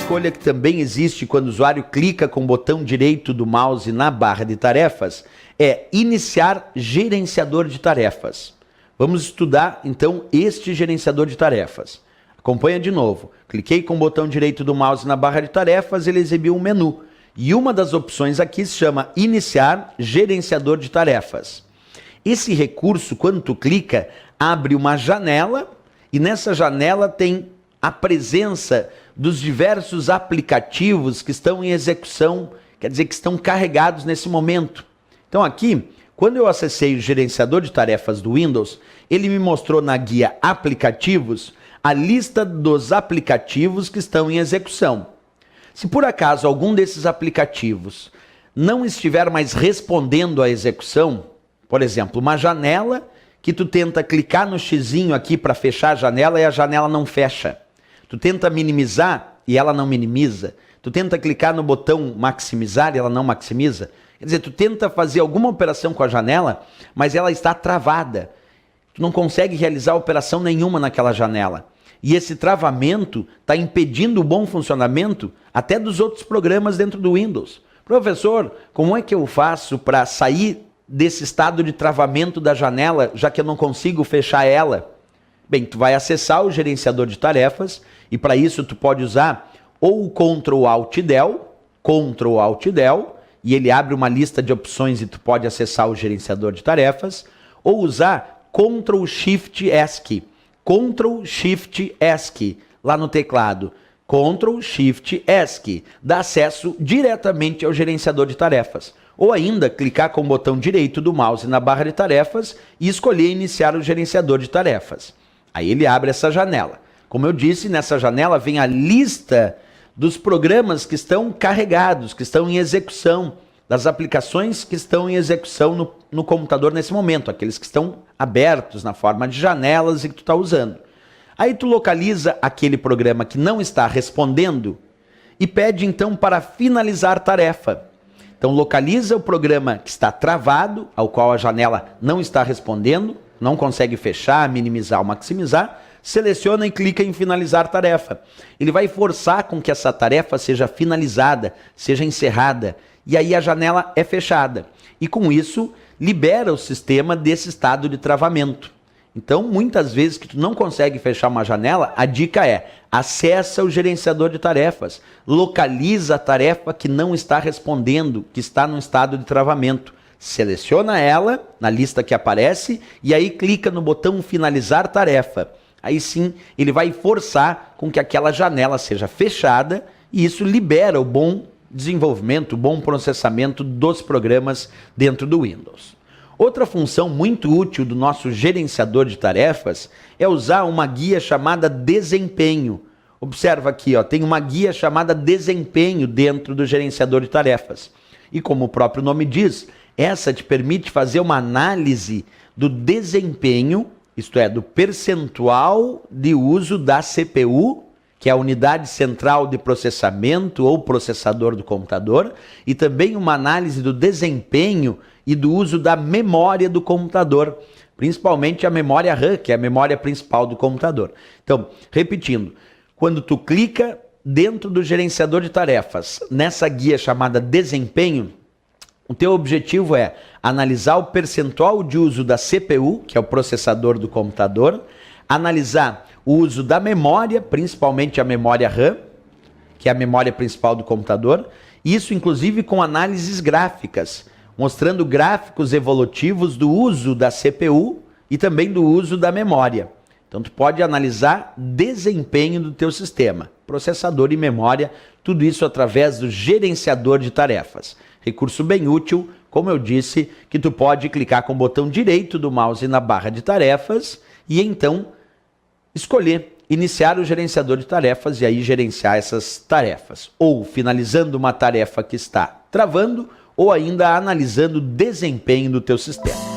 escolha que também existe quando o usuário clica com o botão direito do mouse na barra de tarefas é iniciar gerenciador de tarefas. Vamos estudar então este gerenciador de tarefas. Acompanha de novo. Cliquei com o botão direito do mouse na barra de tarefas, ele exibiu um menu. E uma das opções aqui se chama iniciar gerenciador de tarefas. Esse recurso, quando tu clica, abre uma janela e nessa janela tem a presença dos diversos aplicativos que estão em execução, quer dizer, que estão carregados nesse momento. Então aqui, quando eu acessei o gerenciador de tarefas do Windows, ele me mostrou na guia aplicativos a lista dos aplicativos que estão em execução. Se por acaso algum desses aplicativos não estiver mais respondendo à execução, por exemplo, uma janela que tu tenta clicar no xizinho aqui para fechar a janela e a janela não fecha. Tu tenta minimizar e ela não minimiza. Tu tenta clicar no botão maximizar e ela não maximiza. Quer dizer, tu tenta fazer alguma operação com a janela, mas ela está travada. Tu não consegue realizar operação nenhuma naquela janela. E esse travamento está impedindo o bom funcionamento até dos outros programas dentro do Windows. Professor, como é que eu faço para sair desse estado de travamento da janela, já que eu não consigo fechar ela? Bem, tu vai acessar o gerenciador de tarefas e para isso tu pode usar ou o Ctrl Alt Del, e ele abre uma lista de opções e tu pode acessar o gerenciador de tarefas, ou usar Ctrl Shift ESC. Ctrl Shift ESC lá no teclado. Ctrl Shift ESC dá acesso diretamente ao gerenciador de tarefas. Ou ainda clicar com o botão direito do mouse na barra de tarefas e escolher iniciar o gerenciador de tarefas. Aí ele abre essa janela. Como eu disse, nessa janela vem a lista dos programas que estão carregados, que estão em execução, das aplicações que estão em execução no computador nesse momento, aqueles que estão abertos na forma de janelas e que tu está usando. Aí tu localiza aquele programa que não está respondendo e pede então para finalizar tarefa. Então localiza o programa que está travado, ao qual a janela não está respondendo, não consegue fechar, minimizar ou maximizar, seleciona e clica em finalizar tarefa. Ele vai forçar com que essa tarefa seja finalizada, seja encerrada, e aí a janela é fechada. E com isso, libera o sistema desse estado de travamento. Então, muitas vezes que tu não consegue fechar uma janela, a dica é, acessa o gerenciador de tarefas, localiza a tarefa que não está respondendo, que está num estado de travamento. Seleciona ela na lista que aparece e aí clica no botão finalizar tarefa. Aí sim, ele vai forçar com que aquela janela seja fechada e isso libera o bom desenvolvimento, o bom processamento dos programas dentro do Windows. Outra função muito útil do nosso gerenciador de tarefas é usar uma guia chamada desempenho. Observa aqui, ó, tem uma guia chamada desempenho dentro do gerenciador de tarefas. E como o próprio nome diz, essa te permite fazer uma análise do desempenho, isto é, do percentual de uso da CPU, que é a unidade central de processamento ou processador do computador, e também uma análise do desempenho e do uso da memória do computador, principalmente a memória RAM, que é a memória principal do computador. Então, repetindo, quando tu clica dentro do gerenciador de tarefas, nessa guia chamada desempenho, o teu objetivo é analisar o percentual de uso da CPU, que é o processador do computador, analisar o uso da memória, principalmente a memória RAM, que é a memória principal do computador, isso inclusive com análises gráficas, mostrando gráficos evolutivos do uso da CPU e também do uso da memória. Então tu pode analisar desempenho do teu sistema, processador e memória, tudo isso através do gerenciador de tarefas. Recurso bem útil, como eu disse, que tu pode clicar com o botão direito do mouse na barra de tarefas e então escolher iniciar o gerenciador de tarefas e aí gerenciar essas tarefas. Ou finalizando uma tarefa que está travando ou ainda analisando o desempenho do teu sistema.